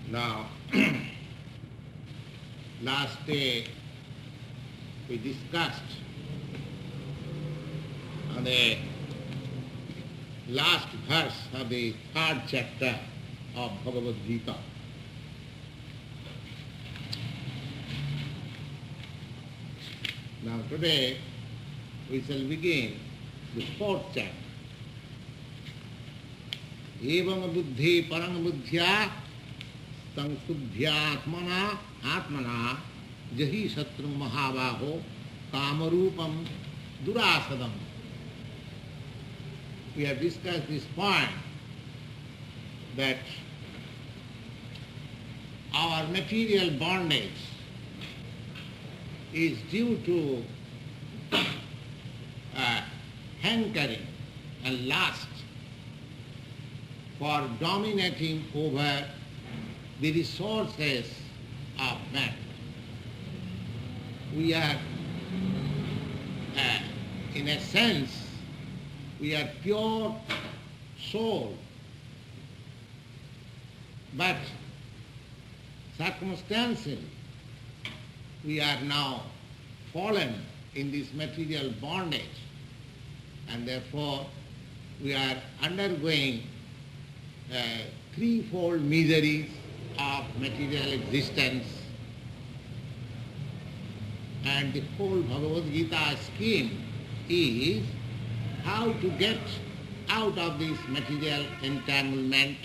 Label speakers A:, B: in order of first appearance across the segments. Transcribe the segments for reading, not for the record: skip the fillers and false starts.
A: Now, last day we discussed on the last verse of the third chapter of Bhagavad Gita. Now today we shall begin the fourth chapter. Evam buddhi parang buddhya sangsudhyatmana atmana jahi satram mahavaho kamarupam durasadam. We have discussed this point that our material bondage is due to hankering and lust for dominating over the resources of man. We are, in a sense, we are pure soul, but circumstantially we are now fallen in this material bondage, and therefore we are undergoing threefold miseries of material existence. And the whole Bhagavad Gita scheme is how to get out of this material entanglement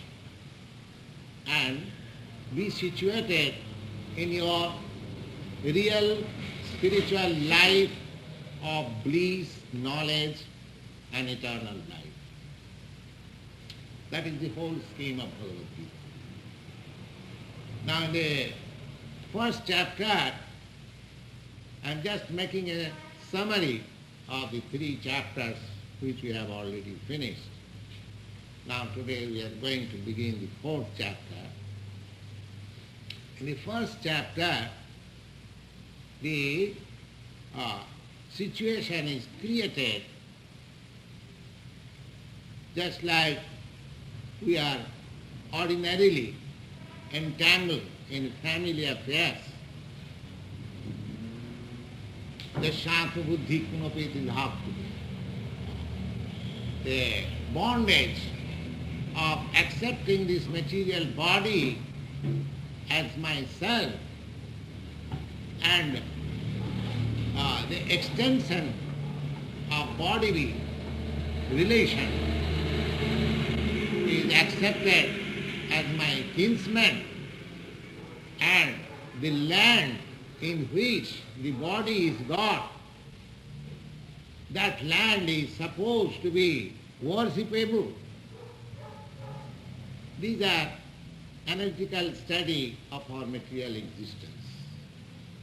A: and be situated in your real spiritual life of bliss, knowledge and eternal life. That is the whole scheme of Bhagavad Gita. Now in the first chapter, I am just making a summary of the three chapters which we have already finished. Now today we are going to begin the fourth chapter. In the first chapter, the situation is created just like we are ordinarily entangled in family affairs. Dasyatma buddhi kunapeti dhaptu. The bondage of accepting this material body as myself and the extension of bodily relation is accepted as my kinsman, and the land in which the body is got, that land is supposed to be worshipable. These are analytical study of our material existence.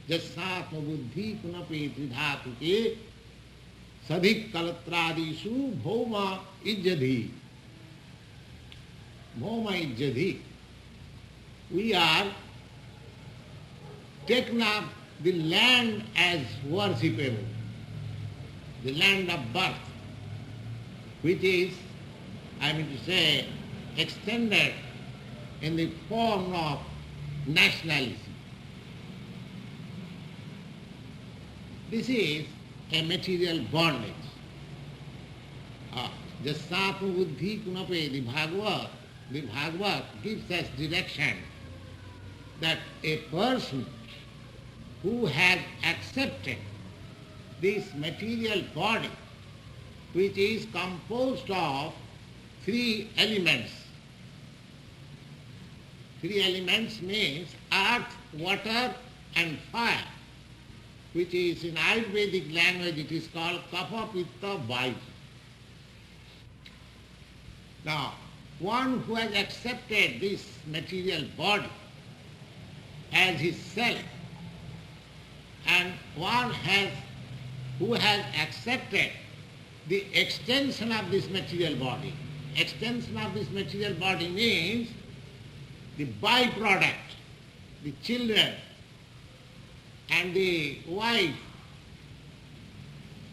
A: Jasatma buddhi kunapi tridhatuke sadhik kalatradisu bhoma ijjadhi. Bhoma ijjadhi. We are taken up the land as worshipable, the land of birth, which is, I mean to say, extended in the form of nationalism. This is a material bondage. Jasatma buddhi kunape, the Bhagavad gives us direction that a person who has accepted this material body, which is composed of three elements. Three elements means earth, water and fire, which is in Ayurvedic language it is called kapha, pitta, vayu. Now, one who has accepted this material body as his self, and one who has accepted the extension of this material body. Extension of this material body means the byproduct, the children and the wife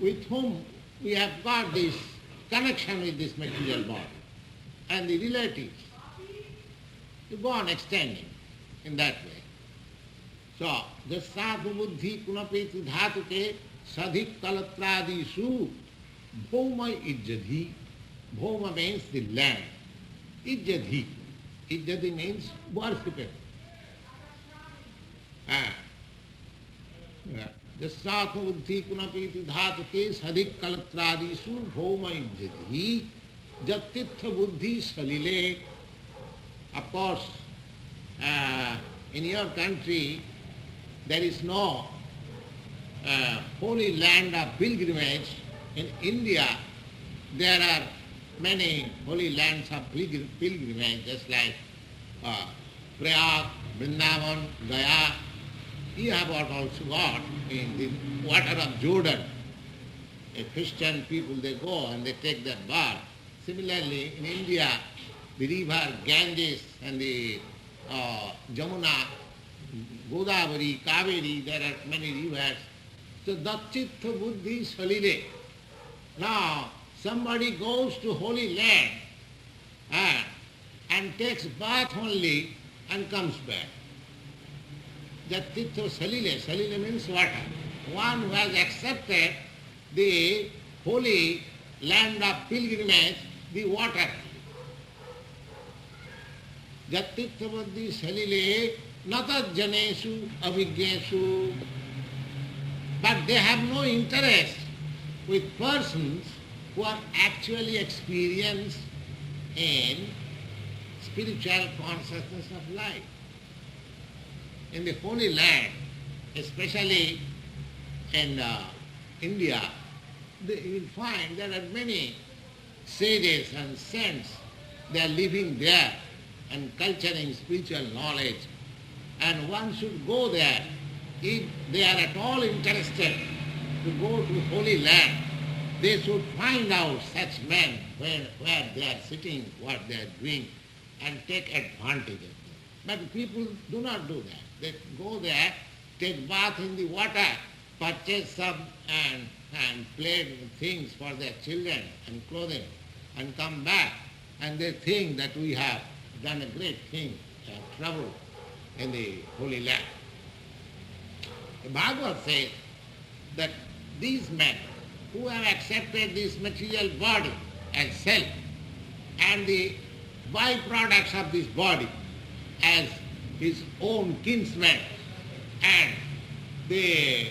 A: with whom we have got this connection with this material body, and the relatives, to go on extending. in that way. So, jasatma buddhi kunapeti dhatuke sadhik kalatradisu bhoma ijjadhi. Bhoma means the land. Ijjadhi. Ijjadhi means worshipper. Jasatma buddhi kunapeti dhatuke sadhik kalatradisu bhoma ijjadhi jattitha buddhi salile. Of course, in your country, there is no holy land of pilgrimage. In India, there are many holy lands of pilgrimage, just like Prayag, Vrndavana, Gaya. You have also got in the water of Jordan. Christian people, they go and they take that bath. Similarly, in India, the river Ganges and the Jamuna, Godavari, Kaveri, there are many rivers. So Dattitha Buddhi Salile. Now, somebody goes to holy land and takes bath only and comes back. Dattitha Salile. Salile means water. One who has accepted the holy land of pilgrimage, the water. Jattitha buddhi salile natat janesu avijnesu. But they have no interest with persons who are actually experienced in spiritual consciousness of life. In the Holy Land, especially in India, you will find there are many sages and saints. They are living there and culturing spiritual knowledge. And one should go there if they are at all interested to go to Holy Land. They should find out such men where they are sitting, what they are doing, and take advantage of them. But people do not do that. They go there, take bath in the water, purchase some and play things for their children and clothing, and come back, and they think that we have done a great thing, trouble in the Holy Land. The Bhagavad says that these men who have accepted this material body as self and the byproducts of this body as his own kinsmen and the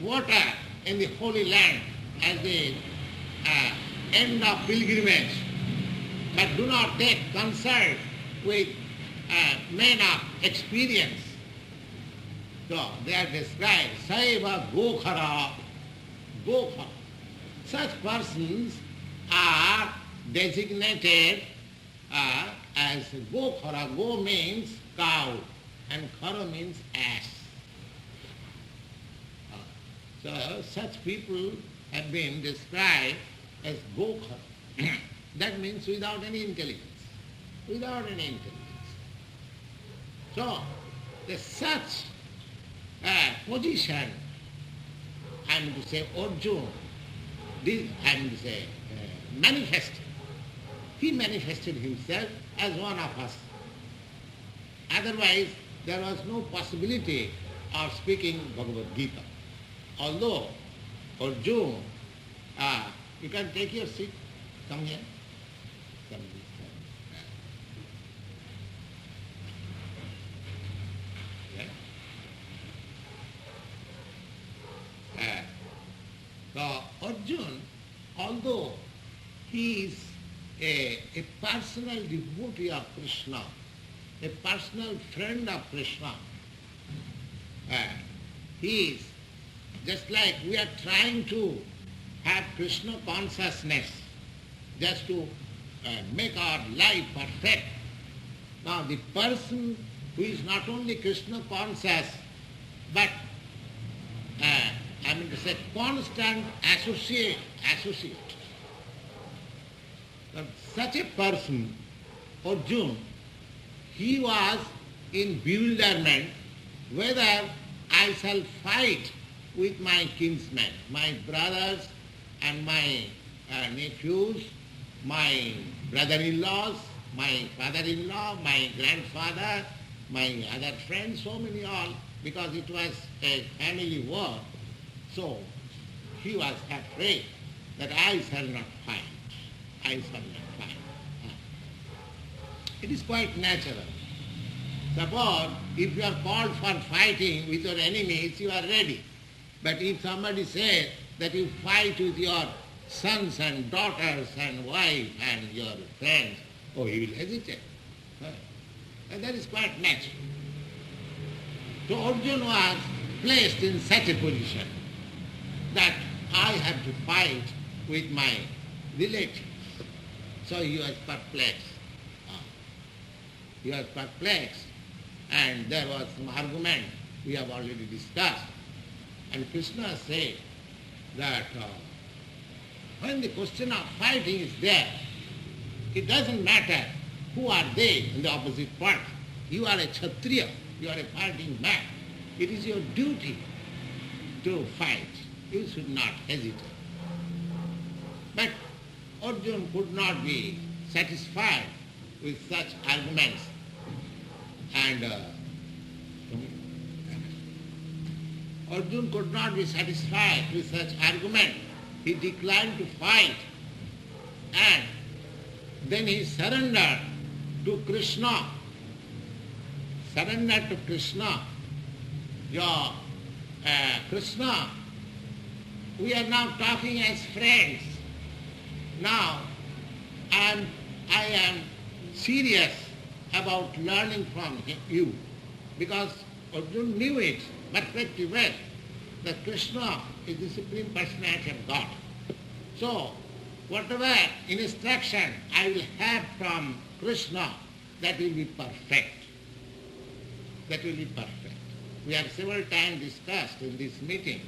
A: water in the Holy Land as the end of pilgrimage, but do not take concern with men of experience. So they are described, Saiva Gokhara, Gokhara. Such persons are designated as Gokhara. Go means cow and khara means ass. So such people have been described as Gokhara. That means without any intelligence. Without any intelligence. So, the such position, I am to say Arjuna, I am to say manifested. He manifested himself as one of us. Otherwise, there was no possibility of speaking Bhagavad Gita. Although Arjuna, you can take your seat. Come here. Come this time. So Arjuna, although he is a personal devotee of Krishna, a personal friend of Krishna, he is just like we are trying to have Krishna consciousness just to make our life perfect. Now the person who is not only Krishna conscious, but I mean to say constant associate. But such a person, Arjuna, he was in bewilderment whether I shall fight with my kinsmen, my brothers and my nephews, my brother-in-laws, my father-in-law, my grandfather, my other friends, so many all, because it was a family war, so he was afraid that I shall not fight. I shall not fight. It is quite natural. Suppose if you are called for fighting with your enemies, you are ready. But if somebody says that you fight with your sons and daughters and wife and your friends, oh, you will hesitate. And that is quite natural. So Arjuna was placed in such a position that I have to fight with my relatives. So he was perplexed. He was perplexed, and there was some argument we have already discussed. And Krishna said that when the question of fighting is there, it doesn't matter who are they in the opposite party. You are a Kshatriya, you are a fighting man. It is your duty to fight. You should not hesitate. But Arjuna could not be satisfied with such arguments. And Arjuna could not be satisfied with such argument. He declined to fight, and then he surrendered to Krishna. Surrendered to Krishna. Krishna, we are now talking as friends. Now I am serious about learning from you, because Arjuna knew it perfectly well that Krishna is the Supreme Personality of God. So whatever instruction I will have from Krishna, that will be perfect. That will be perfect. We have several times discussed in this meeting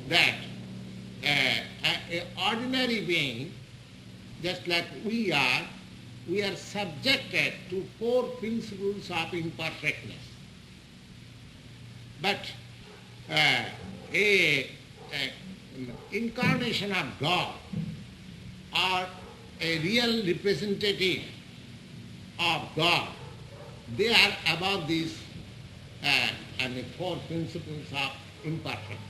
A: that an ordinary being, just like we are subjected to 4 principles of imperfectness. But a incarnation of God or a real representative of God, they are above these 4 principles of imperfectness.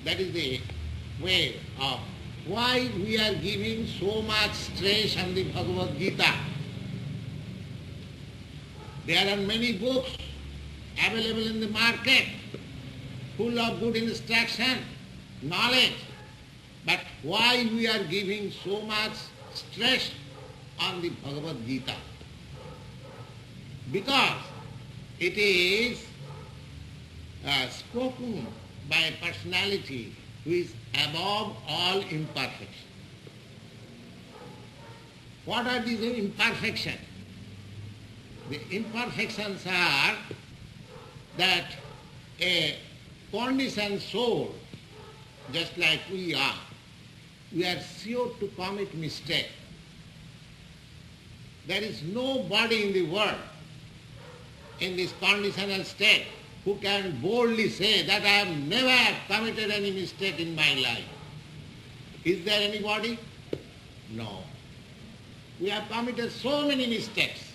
A: That is the way of why we are giving so much stress on the Bhagavad Gita. There are many books available in the market full of good instruction, knowledge. But why we are giving so much stress on the Bhagavad Gita? Because it is spoken by a personality who is above all imperfection. What are these imperfections? The imperfections are that a conditioned soul, just like we are sure to commit mistake. There is nobody in the world in this conditional state who can boldly say that I have never committed any mistake in my life. Is there anybody? No. We have committed so many mistakes.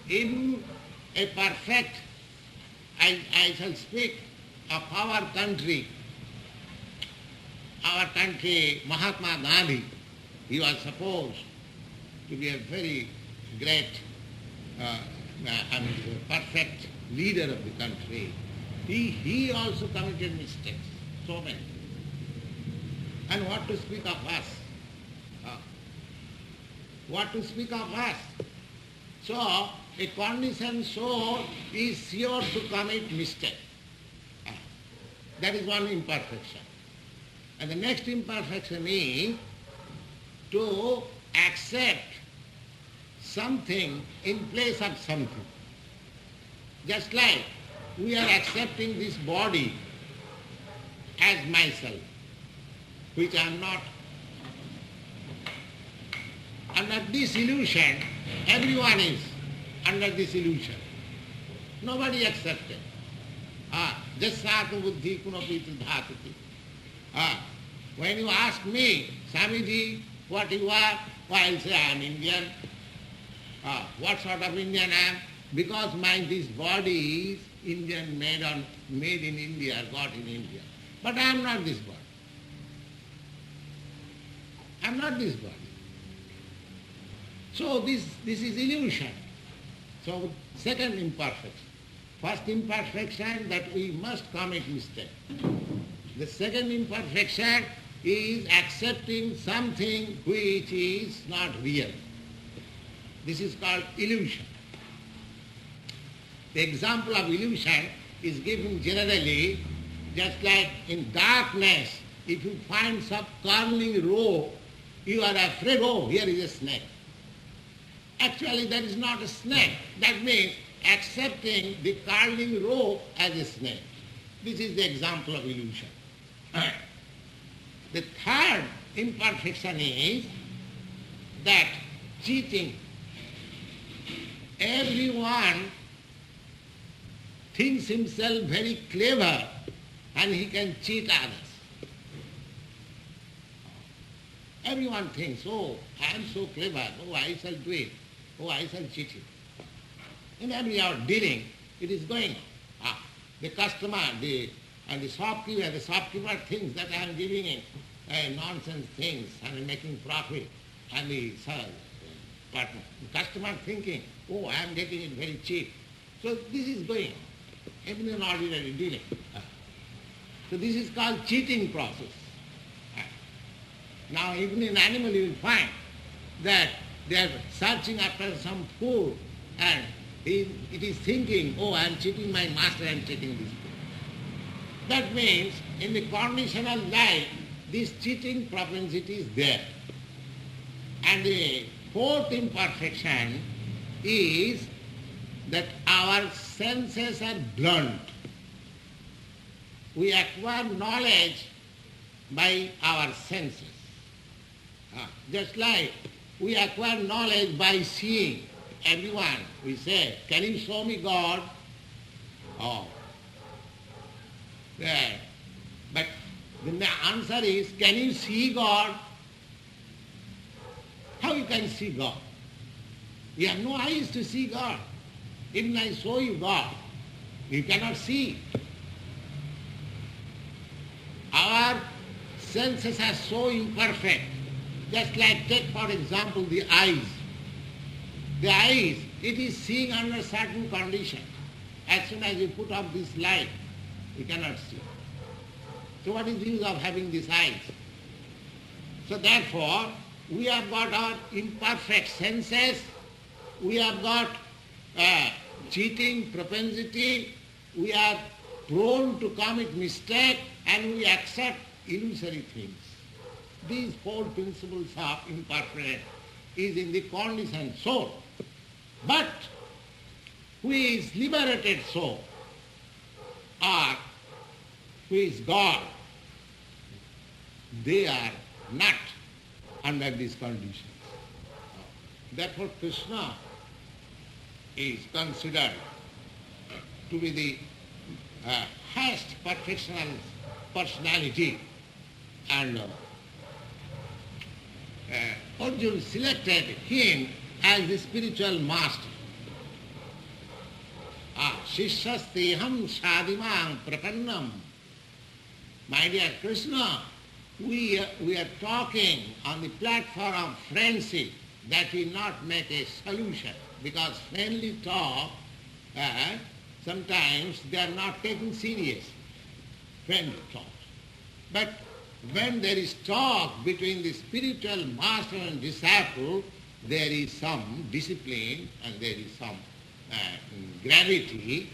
A: In a perfect, I shall speak of our country, Mahatma Gandhi. He was supposed to be a very great, perfect leader of the country. He also committed mistakes, so many. And what to speak of us? What to speak of us? So, a conditioned soul is sure to commit mistake. That is one imperfection. And the next imperfection is to accept something in place of something. Just like we are accepting this body as myself, which I am not. Under this illusion, everyone is under this illusion. Nobody accepts it. Jasatu buddhi kunapiti dhatuti. When you ask me, Swamiji, what you are, well, I'll say I am Indian. What sort of Indian I am? Because this body is Indian, made in India, got in India. But I am not this body. I am not this body. So this is illusion. So second imperfection. First imperfection, that we must commit mistake. The second imperfection is accepting something which is not real. This is called illusion. The example of illusion is given generally, just like in darkness, if you find some curling rope, you are afraid, oh, here is a snake. Actually, that is not a snake. That means accepting the curling rope as a snake. This is the example of illusion. The third imperfection is that cheating. Everyone thinks himself very clever and he can cheat others. Everyone thinks, oh, I am so clever, oh, I shall do it, oh, I shall cheat him. In every hour dealing, it is going on. The customer and the shopkeeper thinks that I am giving him nonsense things and making profit. And the partner, the customer thinking, oh, I am getting it very cheap. So this is going on, even in ordinary dealing. So this is called cheating process. Now even in animal you will find that they are searching after some food and it is thinking, oh, I am cheating my master, I am taking this food. That means in the conditional life, this cheating propensity is there. And the fourth imperfection is that our senses are blunt. We acquire knowledge by our senses. Just like we acquire knowledge by seeing. Everyone, we say, can you show me God? Oh. There. But the answer is, can you see God? How you can see God? You have no eyes to see God. Even I show you God, you cannot see. Our senses are so imperfect. Just like, take for example the eyes. The eyes, it is seeing under certain conditions. As soon as you put up this light, you cannot see. So what is the use of having these eyes? So therefore, we have got our imperfect senses, we have got cheating propensity, we are prone to commit mistake, and we accept illusory things. These four principles of imperfect is in the conditioned soul. But who is liberated soul, or who is God, they are not under these conditions. Therefore Krishna is considered to be the highest perfectional personality, and Arjuna selected him as the spiritual master. Shishyasteham sadimam prapannam. My dear Krishna, we are talking on the platform of friendship, that will not make a solution, because friendly talk, sometimes they are not taken serious, friendly talk. But when there is talk between the spiritual master and disciple, there is some discipline and there is some gravity.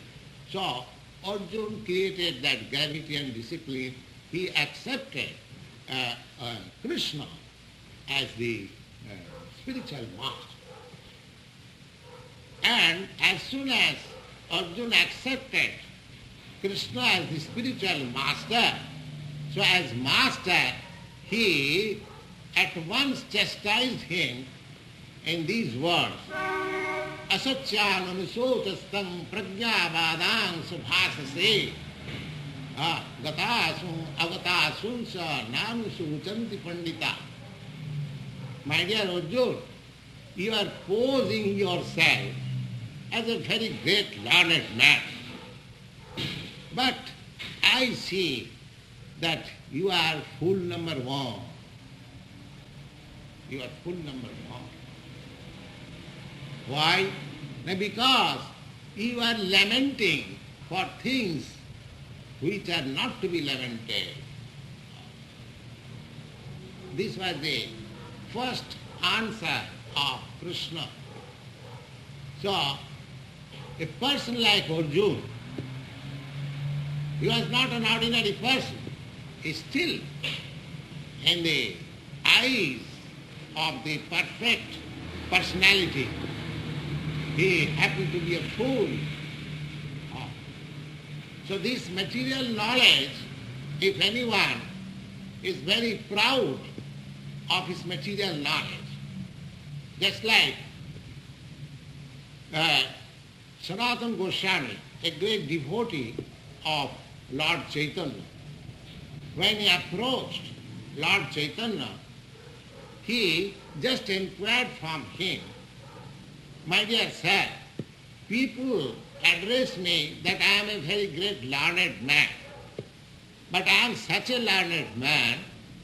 A: So Arjuna created that gravity and discipline. He accepted Krishna as the spiritual master. And as soon as Arjuna accepted Krishna as the spiritual master, so as master, he at once chastised him in these words, Asacchyanamisutastam pragyavadang subhasase gatasum avatasunsa nanusuchanti pandita. My dear Arjuna, you are posing yourself as a very great learned man. But I see that you are fool number one. You are fool number one. Why? Because you are lamenting for things which are not to be lamented. This was the first answer of Krishna. So, a person like Arjuna, he was not an ordinary person. He still, in the eyes of the perfect personality, he happened to be a fool. So this material knowledge, if anyone is very proud of his material knowledge, just like Sanatana Goswami, a great devotee of Lord Chaitanya, when he approached Lord Chaitanya, he just inquired from him, "My dear sir, people address me that I am a very great learned man, but I am such a learned man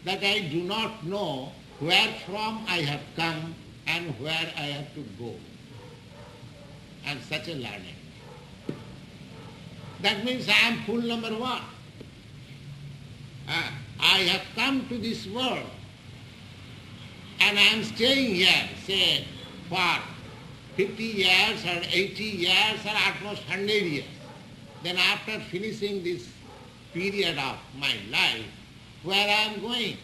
A: that I do not know where from I have come and where I have to go. I am such a learned man." That means I am fool number one. I have come to this world and I am staying here, say, for 50 years or 80 years or at most 100 years. Then after finishing this period of my life, where I am going?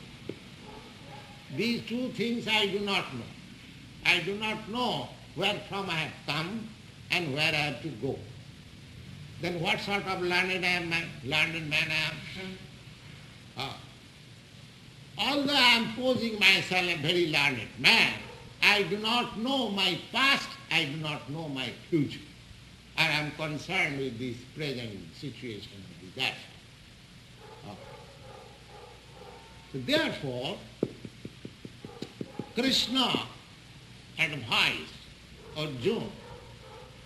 A: These two things I do not know. I do not know where from I have come and where I have to go. Then what sort of learned man I am? Although I am posing myself a very learned man, I do not know my past, I do not know my future. And I am concerned with this present situation of disaster. So therefore, Krishna advised Arjuna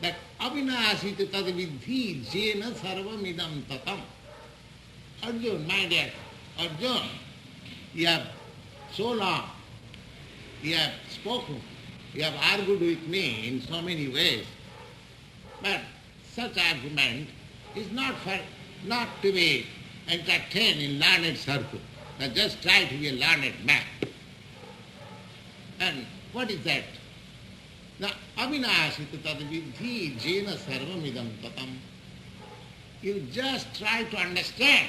A: that avinashita tad vidhi jena sarvam idam tatam. Arjuna, my dear Arjuna, you have so long, you have spoken, you have argued with me in so many ways, but such argument is not to be entertained in learned circle. Now just try to be a learned man. And what is that? Now, avinashita tad vidhi jena sarvam idam tatam. You just try to understand.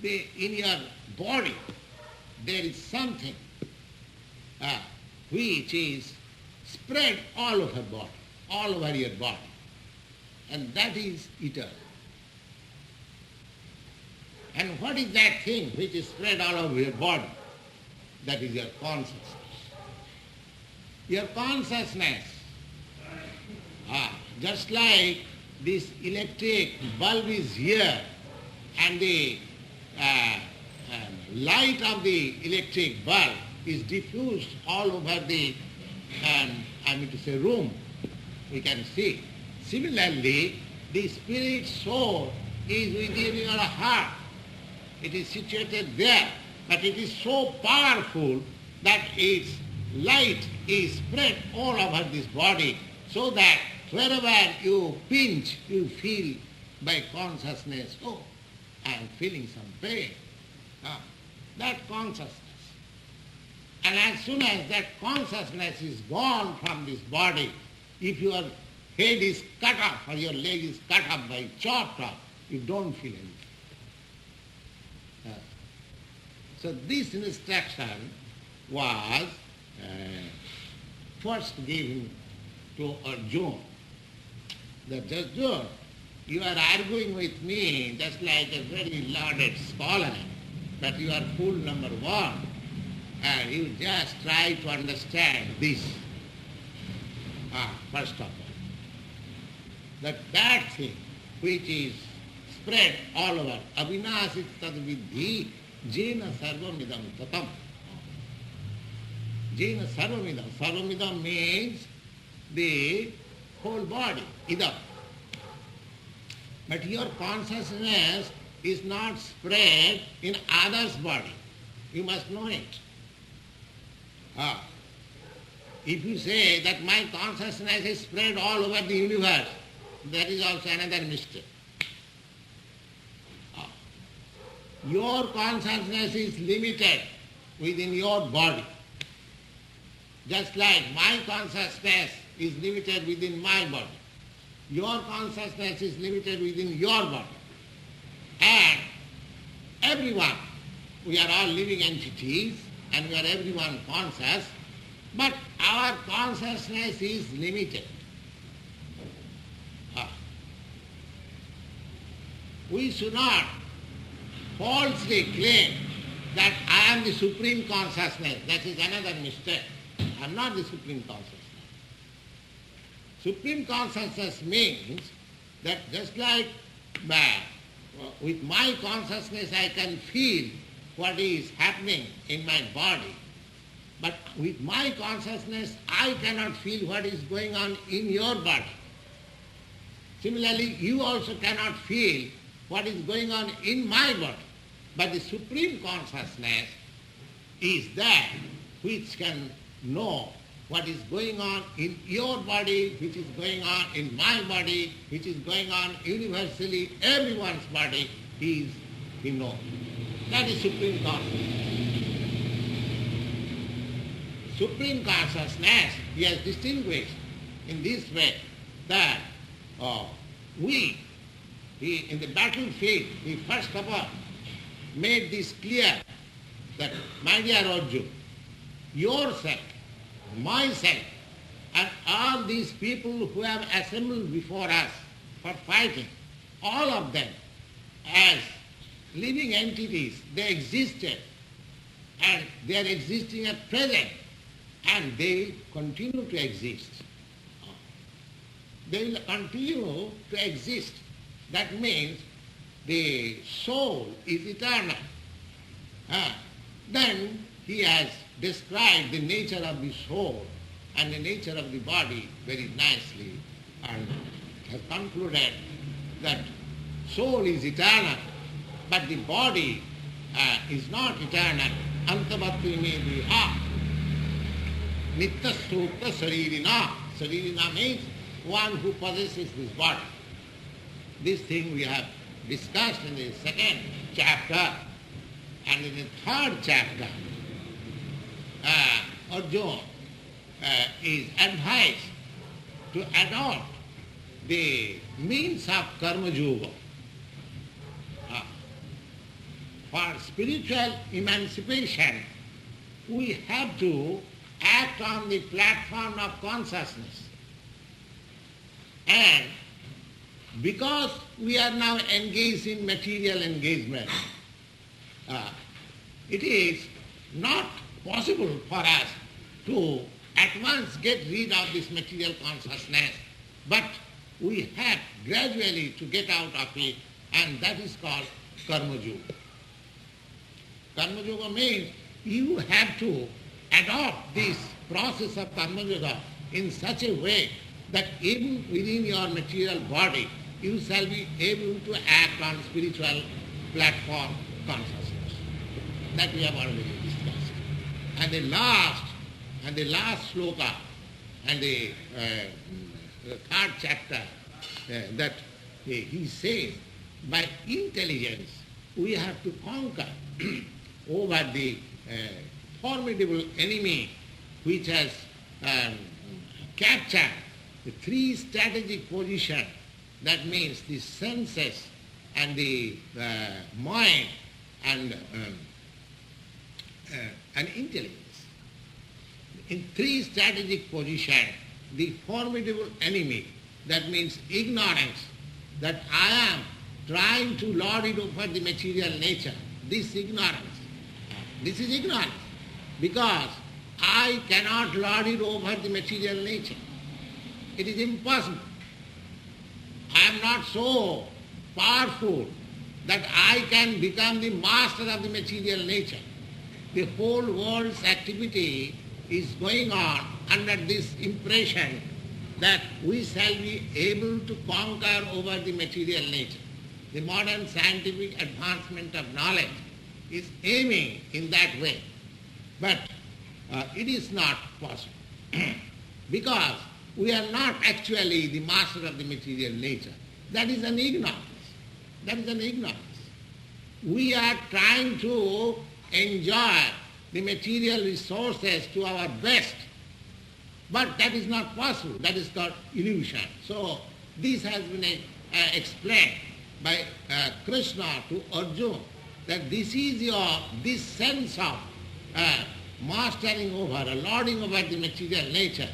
A: In your body there is something which is spread all over body, all over your body, and that is eternal. And what is that thing which is spread all over your body? That is your consciousness. Your consciousness, just like this electric bulb is here and the light of the electric bulb is diffused all over the, room, we can see. Similarly, the spirit soul is within your heart. It is situated there, but it is so powerful that its light is spread all over this body, so that wherever you pinch, you feel by consciousness, oh, I am feeling some pain. That consciousness. And as soon as that consciousness is gone from this body, if your head is cut off or your leg is cut off by chopped off, you don't feel anything. So this instruction was first given to Arjuna. That Arjuna, you are arguing with me just like a very learned scholar, but you are fool number one, and you just try to understand this. First of all, that thing which is spread all over, avinasit tad vidhi jena sarvam idam tatam. Jena sarvamidam. Sarvamidam means the whole body, idam. But your consciousness is not spread in others' body. You must know it. If you say that my consciousness is spread all over the universe, that is also another mistake. Your consciousness is limited within your body. Just like my consciousness is limited within my body. Your consciousness is limited within your body. And everyone, we are all living entities and we are everyone conscious, but our consciousness is limited. We should not falsely claim that I am the Supreme Consciousness. That is another mistake. I am not the Supreme Consciousness. Supreme Consciousness means that just like with my consciousness I can feel what is happening in my body, but with my consciousness I cannot feel what is going on in your body. Similarly, you also cannot feel what is going on in my body. But the Supreme Consciousness is that which can know what is going on in your body, which is going on in my body, which is going on universally, everyone's body, he knows. That is Supreme Consciousness. Supreme Consciousness, he has distinguished in this way that in the battlefield, he first of all made this clear that, my dear Arjuna, yourself, myself, and all these people who have assembled before us for fighting, all of them as living entities, they existed and they are existing at present and they will continue to exist. They will continue to exist. That means the soul is eternal. Then he has described the nature of the soul and the nature of the body very nicely and has concluded that soul is eternal, but the body is not eternal. Antavatri me viha nitta sukta saririna. Saririna means one who possesses this body. This thing we have discussed in the second chapter, and in the third chapter, Arjuna is advised to adopt the means of karma yoga. For spiritual emancipation, we have to act on the platform of consciousness. And because we are now engaged in material engagement, it is not possible for us to at once get rid of this material consciousness, but we have gradually to get out of it, and that is called karma yoga. Karma yoga means you have to adopt this process of karma yoga in such a way that even within your material body, you shall be able to act on spiritual platform consciousness. That we have already discussed. And the last sloka and the third chapter, that he says, by intelligence we have to conquer over the formidable enemy which has captured the three strategic positions. That means the senses and the mind and intelligence. In three strategic positions, the formidable enemy, that means ignorance, that I am trying to lord it over the material nature. This is ignorance, because I cannot lord it over the material nature. It is impossible. I am not so powerful that I can become the master of the material nature. The whole world's activity is going on under this impression that we shall be able to conquer over the material nature. The modern scientific advancement of knowledge is aiming in that way. But it is not possible because we are not actually the master of the material nature. That is an ignorance. That is an ignorance. We are trying to enjoy the material resources to our best, but that is not possible. That is called illusion. So this has been explained by Krishna to Arjuna, that this sense of mastering over, lording over the material nature,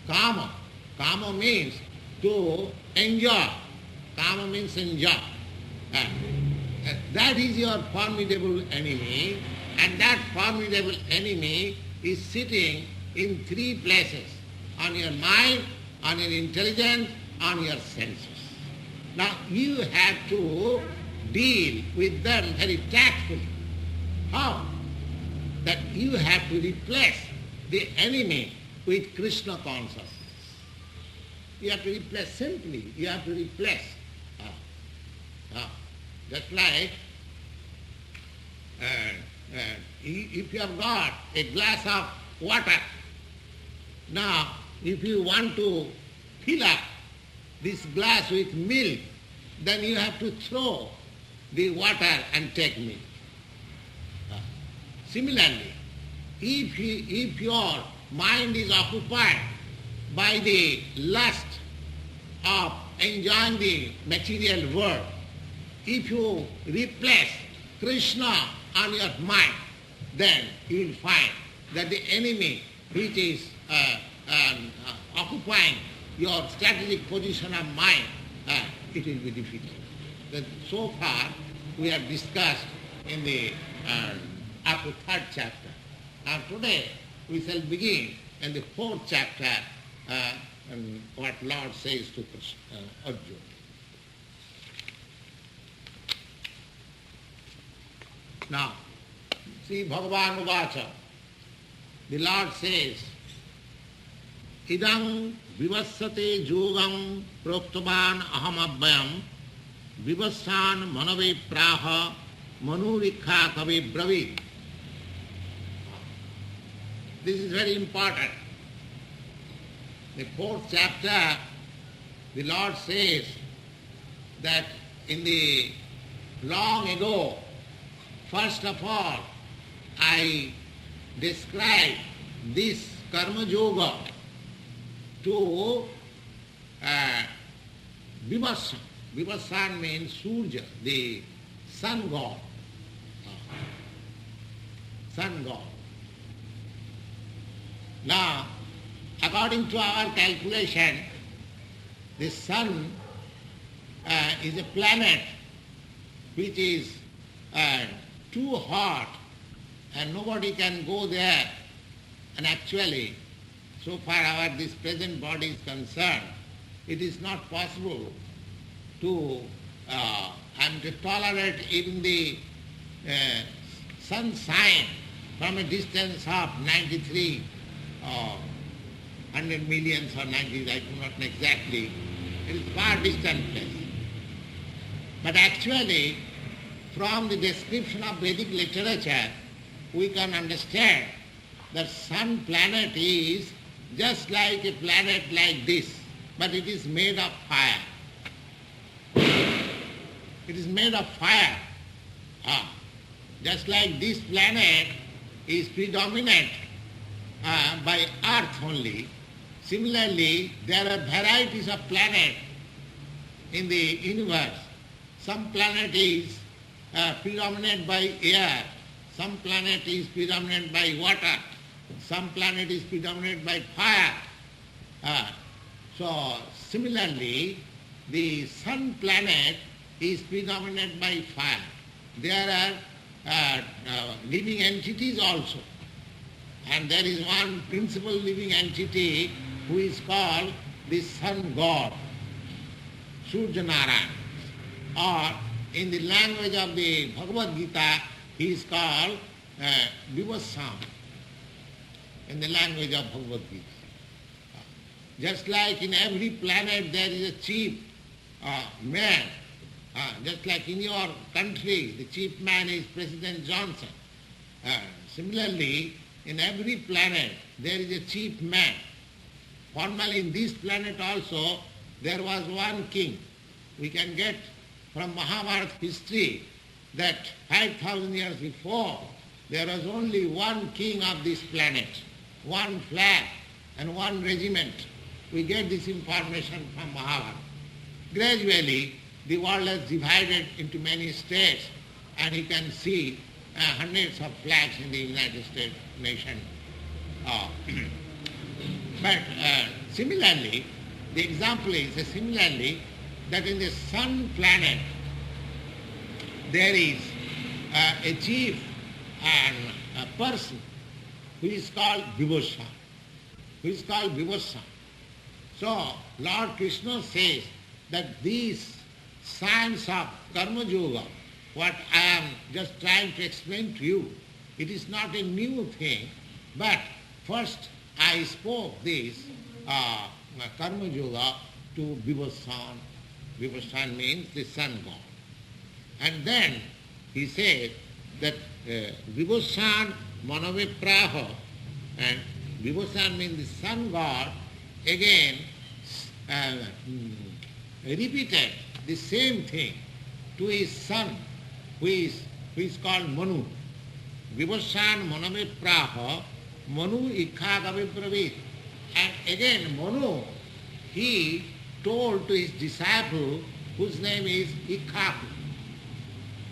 A: kama. Kama means to enjoy. Kama means enjoy. That is your formidable enemy, and that formidable enemy is sitting in three places: on your mind, on your intelligence, on your senses. Now you have to deal with them very tactfully. How? That you have to replace the enemy with Krishna consciousness. You have to replace simply, you have to replace. Just like if you have got a glass of water, now if you want to fill up this glass with milk, then you have to throw the water and take milk. Similarly, if your mind is occupied by the lust of enjoying the material world, if you replace Krishna on your mind, then you will find that the enemy which is occupying your strategic position of mind, it will be defeated. So far we have discussed in the up to third chapter. Now today we shall begin in the fourth chapter, and what Lord says to Arjuna. Now, see Bhagavan Uvacha, the Lord says, Idam vivassate yogam proktavan aham abhyam vivassan manave praha manurikha kavi bravid. This is very important. The fourth chapter, the Lord says that in the long ago, first of all, I described this karma yoga to Vivassan. Vivassan means Surya, the sun god. Sun god. Now, according to our calculation, the sun is a planet which is too hot and nobody can go there. And actually, so far this present body is concerned, it is not possible to tolerate even the sunshine from a distance of 93 100 millions or 90, I do not know exactly. It is far distant place. But actually, from the description of Vedic literature, we can understand that sun planet is just like a planet like this, but it is made of fire. It is made of fire. Just like this planet is predominant by earth only, similarly there are varieties of planets in the universe. Some planet is predominant by air, some planet is predominant by water, some planet is predominant by fire. So similarly, the sun planet is predominant by fire. There are living entities also. And there is one principal living entity who is called the sun god, Surya Narayan. Or in the language of the Bhagavad Gita, he is called Vivassan. in the language of Bhagavad Gita. Just like in every planet there is a chief man, just like in your country the chief man is President Johnson. Similarly, in every planet there is a chief man. Formerly in this planet also there was one king. We can get from Mahabharata history that 5,000 years before there was only one king of this planet, one flag and one regiment. We get this information from Mahabharata. Gradually the world has divided into many states, and you can see hundreds of flags in the United States nation. But similarly, the example is similarly that in the sun planet there is a chief and a person who is called Vibhushan. So Lord Krishna says that these science of Karma Yoga, what I am just trying to explain to you, it is not a new thing, but first I spoke this Karma Yoga to Vibhushan. Vibhushan means the sun god. And then he said that Vibhushan manavipraha, and Vibhushan means the sun god, again repeated the same thing to his son, who is called Manu. Vibhushan manavipraha, Manu ikkha. And again Manu, he told to his disciple, whose name is Ikhaku.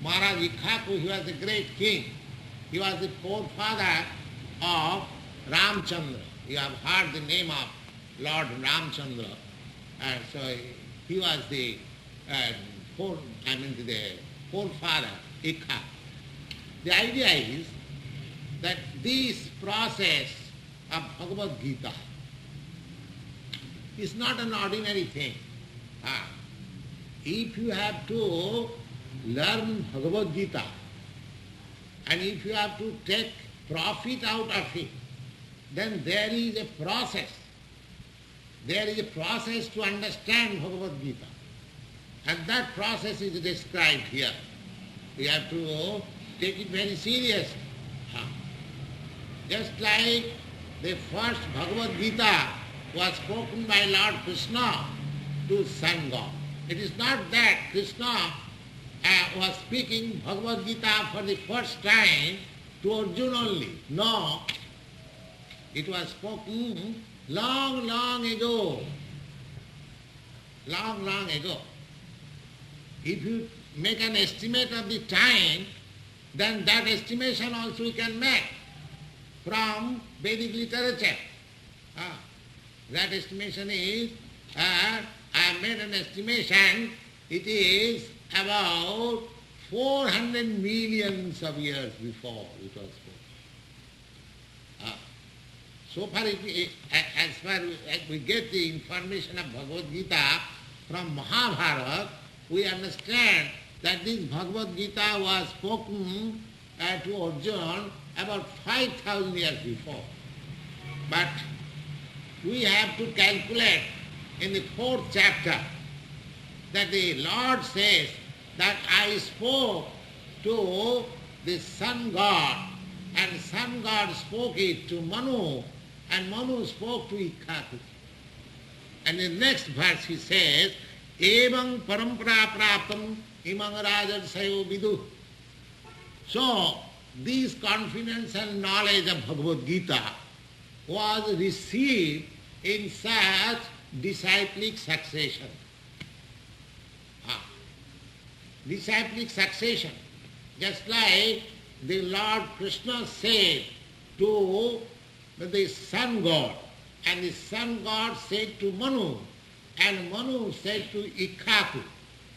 A: Maharaj Ikhaku, he was a great king. He was the forefather of Ramchandra. You have heard the name of Lord Ramchandra. And so he was the forefather, Ikhaku. The idea is that this process of Bhagavad Gita is not an ordinary thing. If you have to learn Bhagavad Gita, and if you have to take profit out of it, then there is a process. There is a process to understand Bhagavad Gita. And that process is described here. We have to take it very seriously. Just like the first Bhagavad Gita was spoken by Lord Krishna to sun god. It is not that Krishna was speaking Bhagavad Gita for the first time to Arjuna only. No, it was spoken long, long ago. Long, long ago. If you make an estimate of the time, then that estimation also we can make from Vedic literature. That estimation is, I have made an estimation, it is about 400 millions of years before it was spoken. So far, as far as we get the information of Bhagavad Gita from Mahabharata, we understand that this Bhagavad Gita was spoken to Arjuna about 5,000 years before. But we have to calculate in the 4th chapter that the Lord says that I spoke to the sun god, and sun god spoke it to Manu, and Manu spoke to Ikhaku. And in the next verse he says, Evam parampara praptam imang rajarsayo vidu. So, this confidence and knowledge of Bhagavad Gita was received in such disciplic succession. Disciplic succession. Just like the Lord Krishna said to the sun god, and the sun god said to Manu, and Manu said to Ikhaku,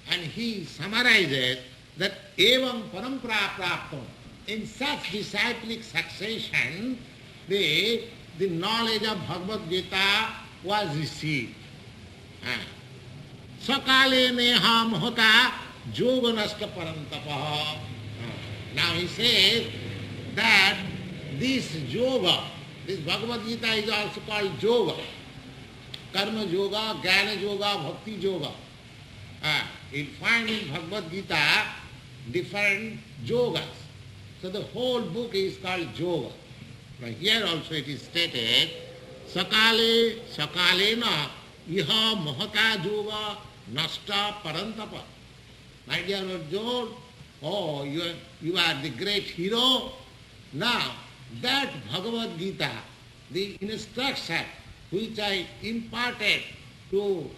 A: and he summarizes that evam parampara praptam. In such disciplic succession, the knowledge of Bhagavad Gita was received. Sakale neha mohata yoganasta parantapaha. Now he says that this yoga, This Bhagavad Gita is also called yoga. Karma yoga, jnana yoga, bhakti yoga. You find in Bhagavad Gita different yogas. So the whole book is called yoga. Now here also it is stated, Sakale sakalena iha mahata yoga nasta parantapa. My dear Arjuna, oh, you are the great hero. Now, that Bhagavad Gita, the instruction which I imparted to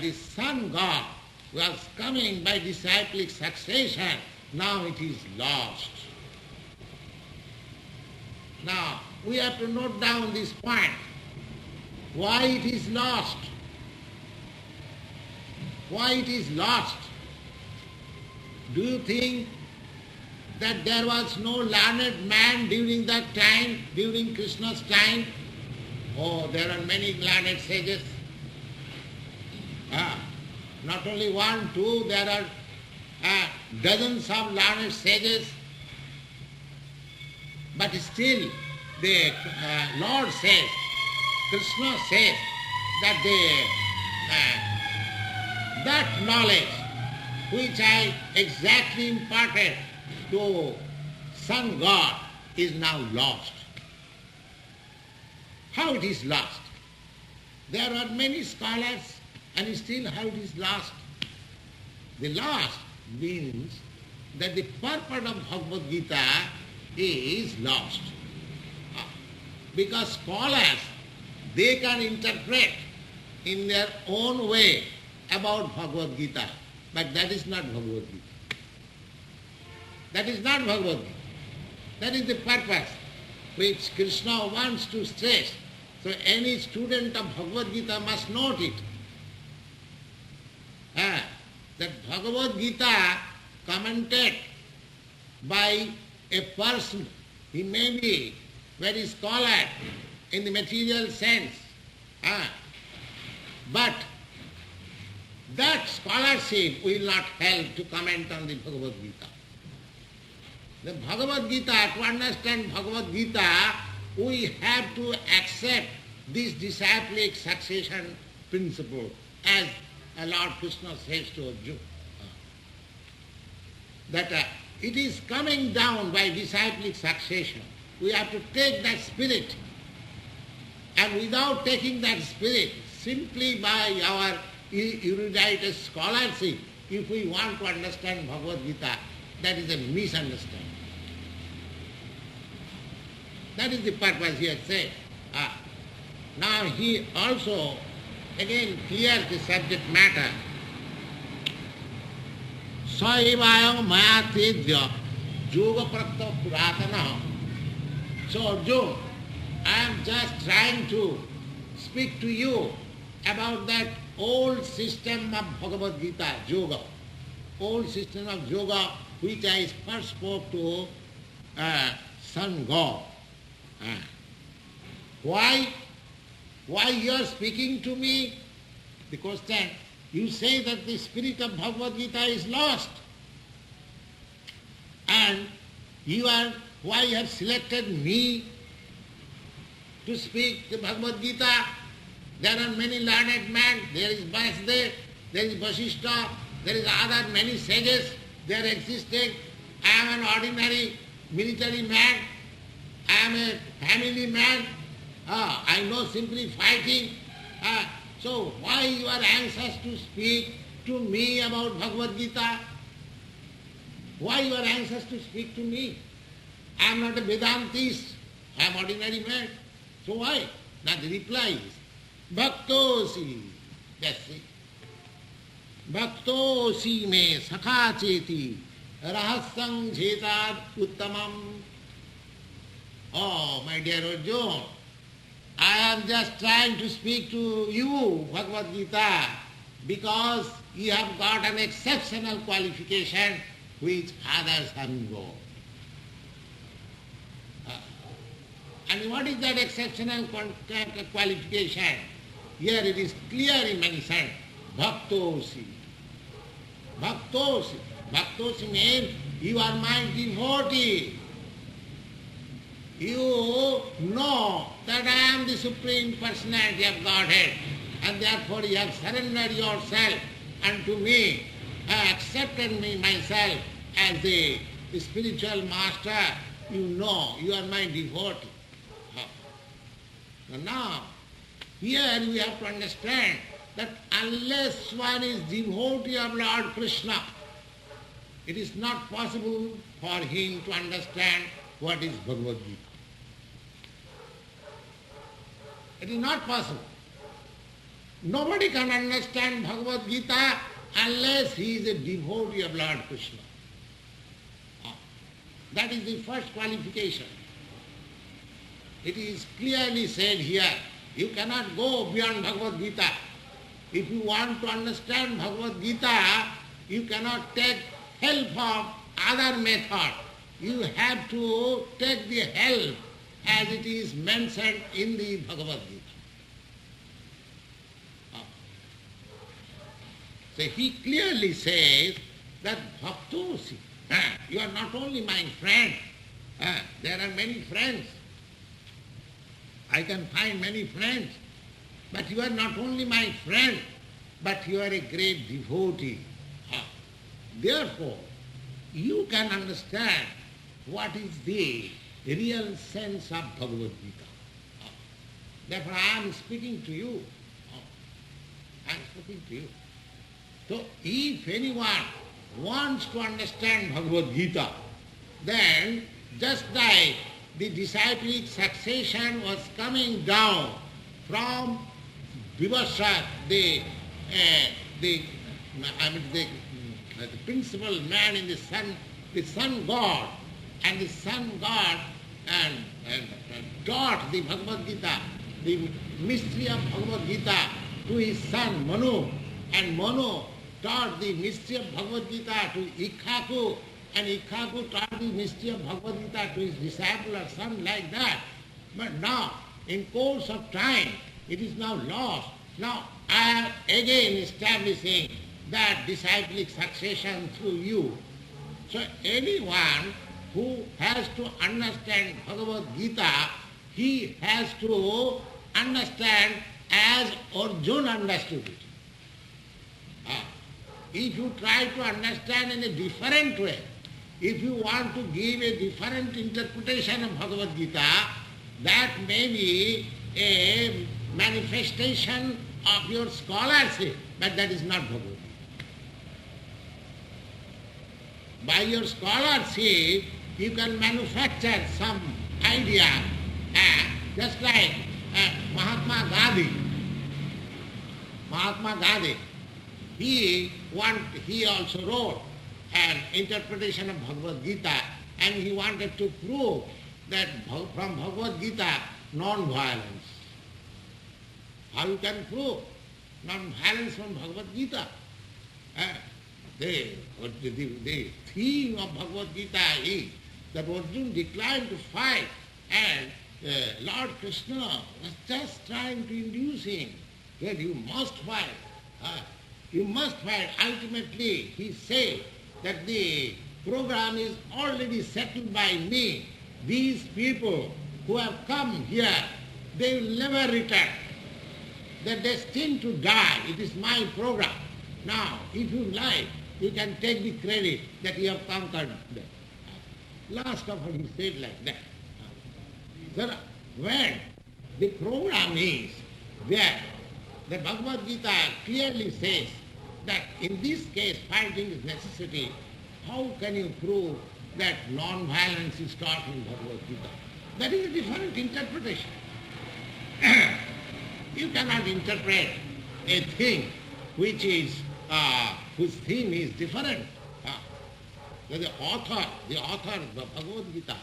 A: the Sun God, was coming by disciplic succession, now it is lost. Now, we have to note down this point. Why it is lost? Why it is lost? Do you think that there was no learned man during that time, during Krishna's time? Oh, there are many learned sages. Not only one, two, there are dozens of learned sages. But still, the Lord says, Krishna says that that knowledge which I exactly imparted to Sun God is now lost. How it is lost? There are many scholars, and still how it is lost? The lost means that the purport of Bhagavad Gita is lost. Because scholars, they can interpret in their own way about Bhagavad Gita, but that is not Bhagavad Gita. That is not Bhagavad Gita. That is the purpose which Krishna wants to stress. So any student of Bhagavad Gita must note it. That Bhagavad Gita commented by a person, he may be very scholar in the material sense, but that scholarship will not help to comment on the Bhagavad Gita. The Bhagavad Gita, to understand Bhagavad Gita, we have to accept this disciplic succession principle, as Lord Krishna says to Arjuna. That it is coming down by disciplic succession. We have to take that spirit, and without taking that spirit, simply by our erudite scholarship, if we want to understand Bhagavad Gita, that is a misunderstanding. That is the purpose here said. Now he also again clears the subject matter. Saivayam mayatedya yoga prakta puratana. So Arjuna, I am just trying to speak to you about that old system of Bhagavad Gita, yoga. Old system of yoga which I first spoke to Sun God. Why you are speaking to me? The question, you say that the spirit of Bhagavad Gita is lost. And why you have selected me to speak the Bhagavad Gita? There are many learned men, there is Vasudev, there is Vasishtha, there is other many sages, they are existing. I am an ordinary military man, I am a family man, I know simply fighting. So why you are anxious to speak to me about Bhagavad Gita? Why you are anxious to speak to me? I am not a Vedantist, I am ordinary man. So why? Now the reply is, Bhaktosi, that's it. Bhaktosi me sakha cheti rahasyam jhetad uttamam. Oh, my dear Arjuna, I am just trying to speak to you, Bhagavad Gita, because you have got an exceptional qualification which others haven't got. And what is that exceptional qualification? Here it is clearly mentioned, Bhaktosi. Bhaktosi. Bhaktosi means you are my devotee. you know that I am the Supreme Personality of Godhead, and therefore you have surrendered yourself unto me, accepted me myself as the spiritual master, you know you are my devotee. Now, here we have to understand that unless one is devotee of Lord Krishna, it is not possible for him to understand what is Bhagavad Gita. It is not possible. Nobody can understand Bhagavad Gita unless he is a devotee of Lord Krishna. That is the first qualification. It is clearly said here, you cannot go beyond Bhagavad Gita. If you want to understand Bhagavad Gita, you cannot take help of other method. You have to take the help as it is mentioned in the Bhagavad Gita. So he clearly says that Bhaktosi, you are not only my friend, there are many friends. I can find many friends, but you are not only my friend, but you are a great devotee. Therefore, you can understand what is the real sense of Bhagavad Gita. Therefore, I am speaking to you. I am speaking to you. So, if anyone wants to understand Bhagavad Gita, then just like the disciplic succession was coming down from Vivasat, the principal man in the sun god, and the sun god and taught the Bhagavad Gita, the mystery of Bhagavad Gita to his son Manu, and Manu taught the mystery of Bhagavad Gita to Ikhaku, and Ikhaku taught the mystery of Bhagavad Gita to his disciple or son, like that. But now, in course of time, it is now lost. Now, I am again establishing that disciplic succession through you. So anyone who has to understand Bhagavad Gita, he has to understand as Arjuna understood it. If you try to understand in a different way, if you want to give a different interpretation of Bhagavad Gita, that may be a manifestation of your scholarship, but that is not Bhagavad Gita. By your scholarship, you can manufacture some idea, just like Mahatma Gandhi. He also wrote an interpretation of Bhagavad Gita, and he wanted to prove that from Bhagavad Gita, non-violence. How you can prove non-violence from Bhagavad Gita? The theme of Bhagavad Gita is that Arjuna declined to fight, and Lord Krishna was just trying to induce him that you must fight. You must fight. Ultimately, he said that the program is already settled by me. These people who have come here, they will never return. They're destined to die. It is my program. Now, if you like, you can take the credit that you have conquered them. Last of all, he said like that. So when the program is there, the Bhagavad Gita clearly says that in this case fighting is necessity. How can you prove that non-violence is taught in Bhagavad Gita? That is a different interpretation. You cannot interpret a thing which is whose theme is different. The author of the Bhagavad Gita,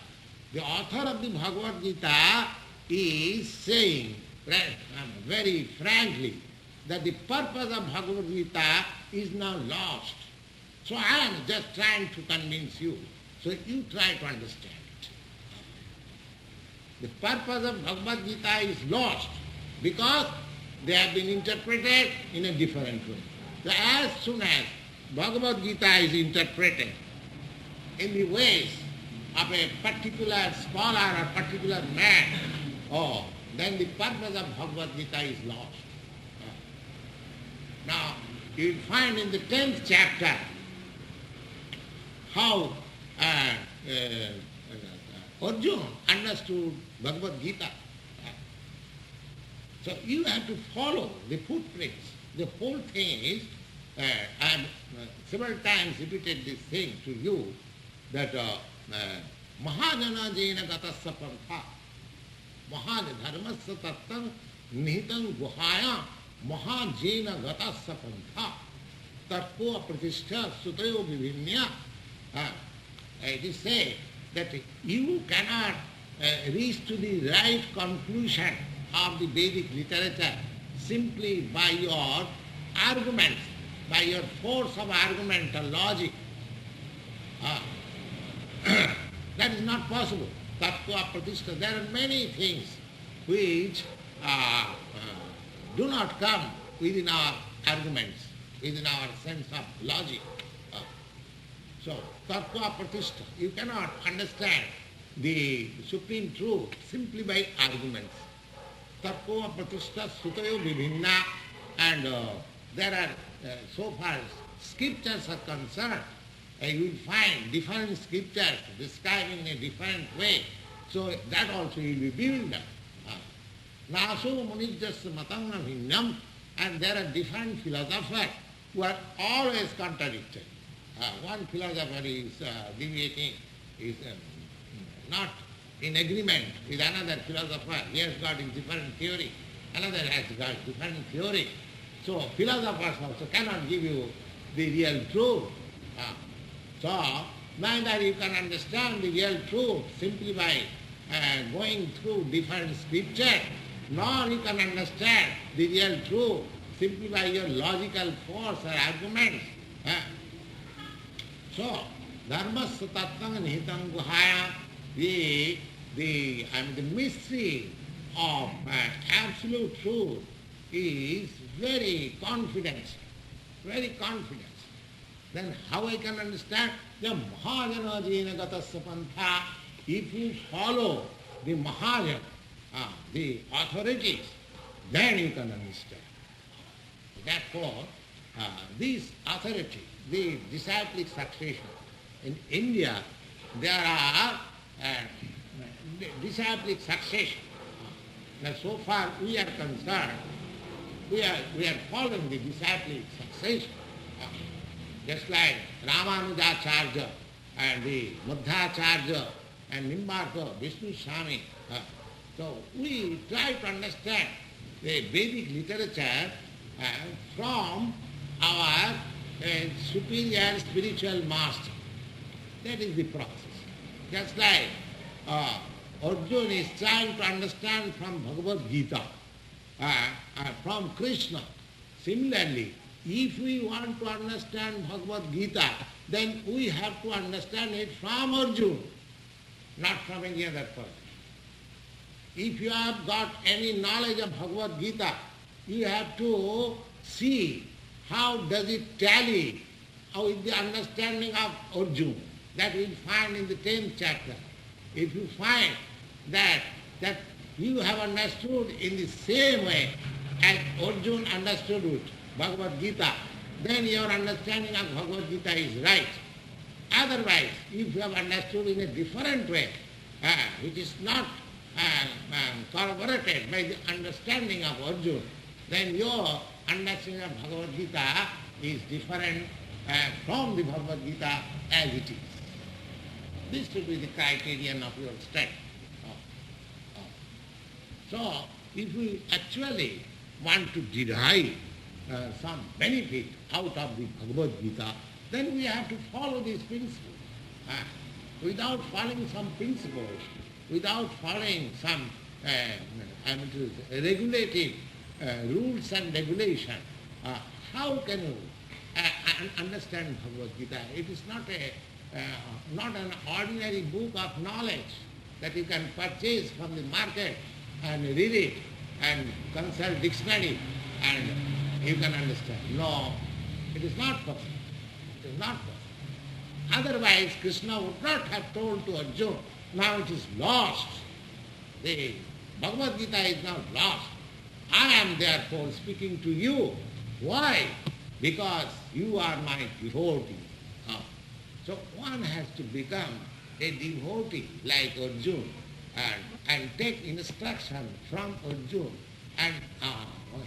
A: the author of the Bhagavad Gita is saying very frankly that the purpose of Bhagavad Gita is now lost. So I am just trying to convince you. So you try to understand it. The purpose of Bhagavad Gita is lost because they have been interpreted in a different way. So as soon as Bhagavad Gita is interpreted in the ways of a particular scholar or particular man, then the purpose of Bhagavad Gita is lost. Now, you will find in the 10th chapter how Arjuna understood Bhagavad Gita. So you have to follow the footprints. The whole thing is, I have several times repeated this thing to you, that Mahajana Jena Gatasya Pantha, Mahadharmasya Tattam Nihitam Guhaya, Mahajena Gatasya Pantha, Tarpo Pratishtha Sutayo Vivinya. It is said that you cannot reach to the right conclusion of the Vedic literature simply by your arguments, by your force of argument or logic. That is not possible. Tattva pratishtha. There are many things which do not come within our arguments, within our sense of logic. So, tattva pratishtha. You cannot understand the supreme truth simply by arguments. Tattva pratishtha sutayo vibhinna. And there are, so far as scriptures are concerned, you will find different scriptures describing in a different way. So that also you will be bewildered. Naso munijjasya matanga bhinnam. And there are different philosophers who are always contradictory. One philosopher is deviating, is not in agreement with another philosopher. He has got a different theory. Another has got different theory. So philosophers also cannot give you the real truth. So neither you can understand the real truth simply by going through different scriptures, nor you can understand the real truth simply by your logical force or arguments. So, dharmasya tattam nihitam guhaya, the mystery of absolute truth is very confidential, very confidential. Then how I can understand? The Mahajana Jena Gatasya Pantha, if you follow the Mahajana, the authorities, then you can understand. Therefore, this authority, the disciplic succession, in India there are disciplic succession. Now so far we are concerned, we are following the disciplic succession. Just like Ramanujacharya and the Madhacharya and Nimbarka, Vishnu Swami. So we try to understand the Vedic literature from our superior spiritual master. That is the process. Just like Arjuna is trying to understand from Bhagavad Gita, from Krishna. Similarly, if we want to understand Bhagavad Gita, then we have to understand it from Arjuna, not from any other person. If you have got any knowledge of Bhagavad Gita, you have to see how does it tally with the understanding of Arjuna. That we will find in the 10th chapter. If you find that you have understood in the same way as Arjuna understood it, Bhagavad Gita, then your understanding of Bhagavad Gita is right. Otherwise, if you have understood in a different way, which is not corroborated by the understanding of Arjuna, then your understanding of Bhagavad Gita is different from the Bhagavad Gita as it is. This should be the criterion of your study. So, if we actually want to derive some benefit out of the Bhagavad Gita, then we have to follow these principles. Without following some principles, without following some regulative rules and regulations, how can you understand Bhagavad Gita? It is not an ordinary book of knowledge that you can purchase from the market and read it and consult dictionary and you can understand. No, it is not possible. It is not possible. Otherwise, Krishna would not have told to Arjuna, now it is lost. The Bhagavad Gita is now lost. I am therefore speaking to you. Why? Because you are my devotee. So one has to become a devotee like Arjuna and take instruction from Arjuna. And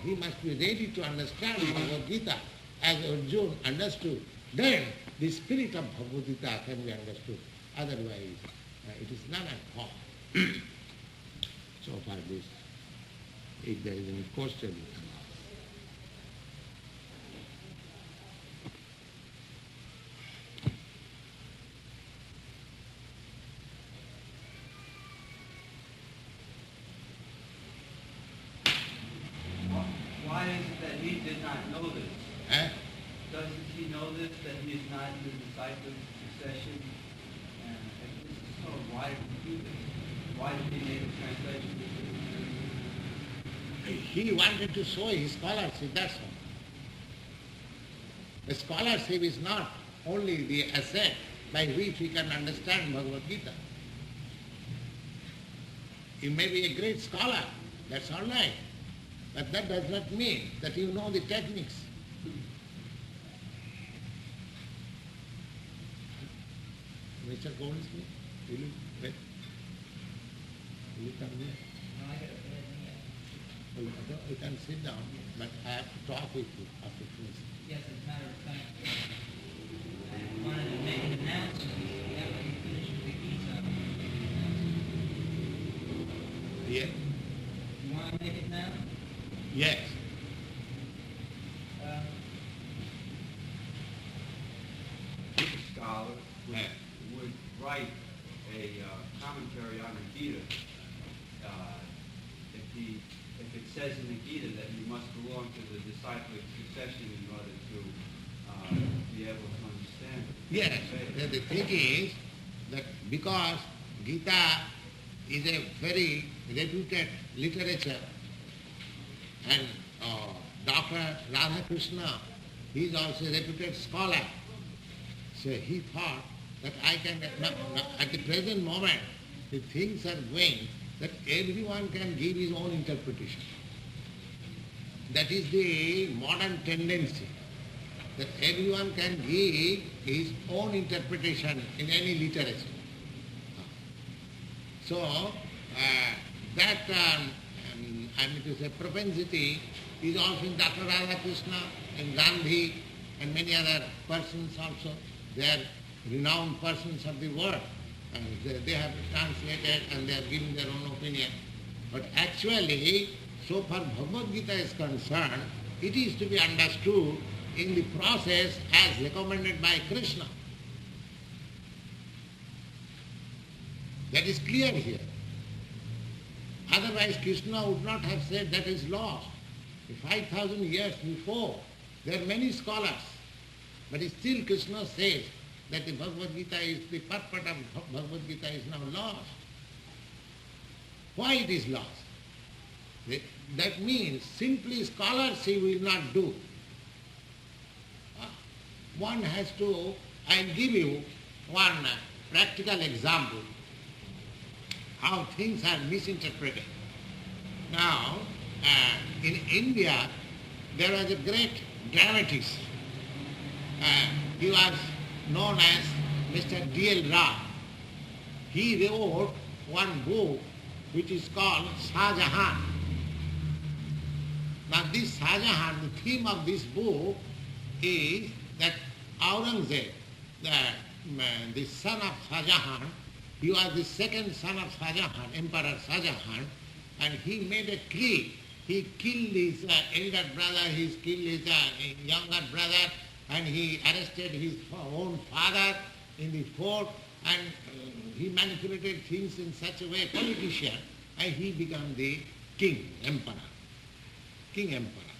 A: he must be ready to understand Bhagavad Gita as Arjuna understood. Then the spirit of Bhagavad Gita can be understood. Otherwise, it is none at all. So far this, if there is any question, you can ask.
B: Why is it that he did not know this? Doesn't he know this, that he is not in the disciple succession? And if this is so, why did he do this? Why did he make a translation?
A: He wanted to show his scholarship, that's all. The scholarship is not only the asset by which we can understand Bhagavad Gita. You may be a great scholar, that's all right. But that does not mean that you know the techniques. Mr. Goldsmith, will you wait? Will you come here?
C: No, I got a bed here.
A: You can sit down, but I have to talk with you after finishing.
C: Yes, as a matter of fact, I wanted to make an announcement after you finish with the gītā.
A: Yeah?
C: You want to make it now?
A: Yes.
B: Scholars would write a commentary on the Gita if it says in the Gita that you must belong to the disciplic succession in order to be able to understand it.
A: Yes. The thing is that because Gita is a very reputed literature, and Dr. Radha Krishna, he is also a reputed scholar. So he thought that I can, at the present moment, the things are going that everyone can give his own interpretation. That is the modern tendency, that everyone can give his own interpretation in any literature. So that I mean to say propensity is also in Dr. Radha Krishna and Gandhi and many other persons also. They are renowned persons of the world, and they have translated and they are giving their own opinion. But actually, so far Bhagavad Gita is concerned, it is to be understood in the process as recommended by Krishna. That is clear here. Otherwise Krishna would not have said that is lost. 5,000 years before, there are many scholars, but still Krishna says that the Bhagavad Gita is, the purport of Bhagavad Gita is now lost. Why it is lost? That means simply scholarship will not do. One has to, I'll give you one practical example how things are misinterpreted. Now, in India, there was a great dramatist. He was known as Mr. D.L. Rao. He wrote one book which is called Shah Jahan. Now this Shah Jahan, the theme of this book is that Aurangzeb, the son of Shah Jahan, he was the second son of Shah Jahan, Emperor Shah Jahan, and he made a coup. He killed his elder brother, he killed his younger brother, and he arrested his own father in the fort, and he manipulated things in such a way, politician, and he became the king, emperor. King Emperor.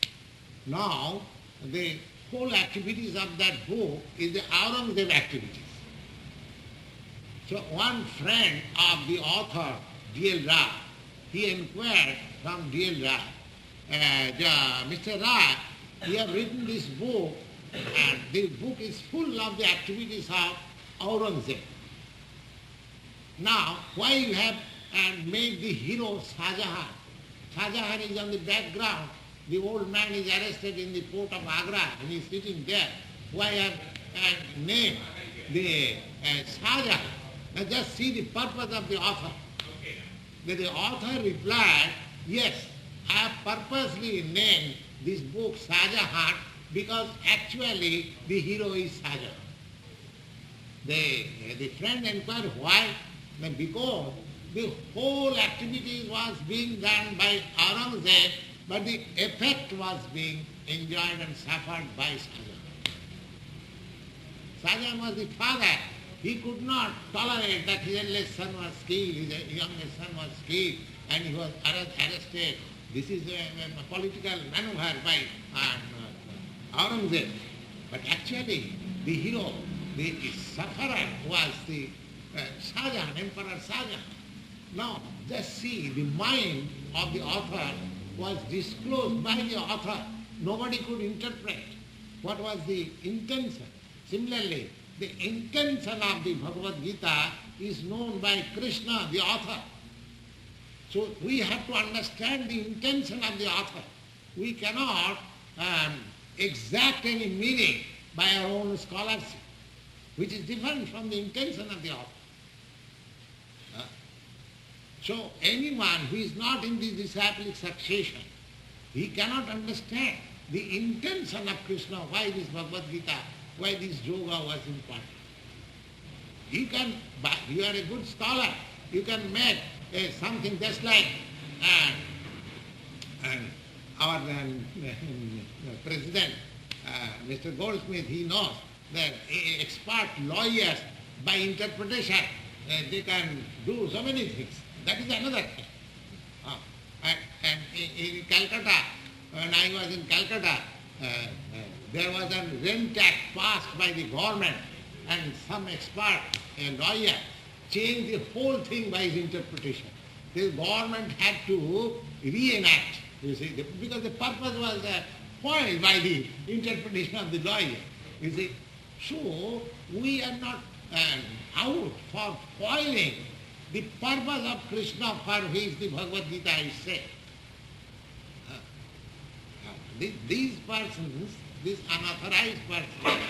A: Now, the whole activities of that book is the Aurangzeb activities. So one friend of the author, D.L. Rao, he inquired from D.L. Rao, Mr. Rao, you have written this book, and the book is full of the activities of Aurangzeb. Now, why you have made the hero Shahjahan? Shahjahan is on the background. The old man is arrested in the port of Agra and he is sitting there. Why have named the Shahjahan? Now just see the purpose of the author. The author replied, yes, I have purposely named this book Shahjahan because actually the hero is Shahjahan. The friend inquired why? Because the whole activity was being done by Aurangzeb, but the effect was being enjoyed and suffered by Shahjahan. Shahjahan was the father. He could not tolerate that his eldest son was killed, his youngest son was killed, and he was arrested. This is a political maneuver by Aurangzeb. But actually, the hero, the sufferer was the Shahjahan, Emperor Shahjahan. Now, just see, the mind of the author was disclosed by the author. Nobody could interpret what was the intention. Similarly, the intention of the Bhagavad Gita is known by Krishna, the author. So we have to understand the intention of the author. We cannot exact any meaning by our own scholarship, which is different from the intention of the author. So anyone who is not in the disciplic succession, he cannot understand the intention of Krishna, why this Bhagavad Gita, why this yoga was important. You are a good scholar, you can make something just like our President, Mr. Goldsmith, he knows that expert lawyers, by interpretation, they can do so many things. That is another thing. And in Calcutta, when I was in Calcutta, there was a rent tax passed by the government, and some expert, a lawyer, changed the whole thing by his interpretation. The government had to reenact, you see, because the purpose was spoiled by the interpretation of the lawyer, you see. So we are not out for spoiling the purpose of Krishna for which the Bhagavad Gita is said. These persons, these unauthorized persons,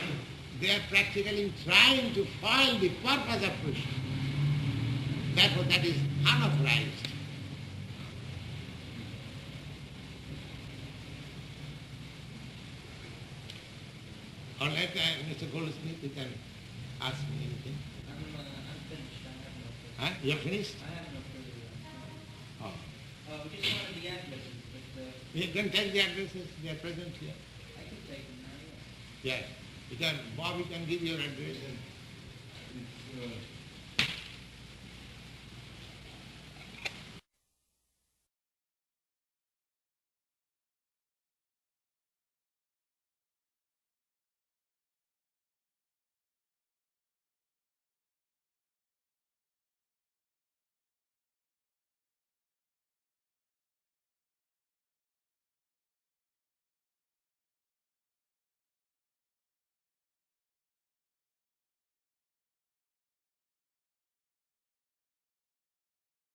A: they are practically trying to foil the purpose of Krishna. Therefore that is unauthorized. All right, Mr. Goldsmith, you can ask me anything.
C: I'm finished. I have no further.
A: Huh? You are finished?
C: I have no further.
A: Oh.
C: We just wanted the addresses, but
A: You can take the addresses, they are present here.
C: I can take them now,
A: Yes.
C: yeah.
A: You can, Bob, you can give your address.
D: It's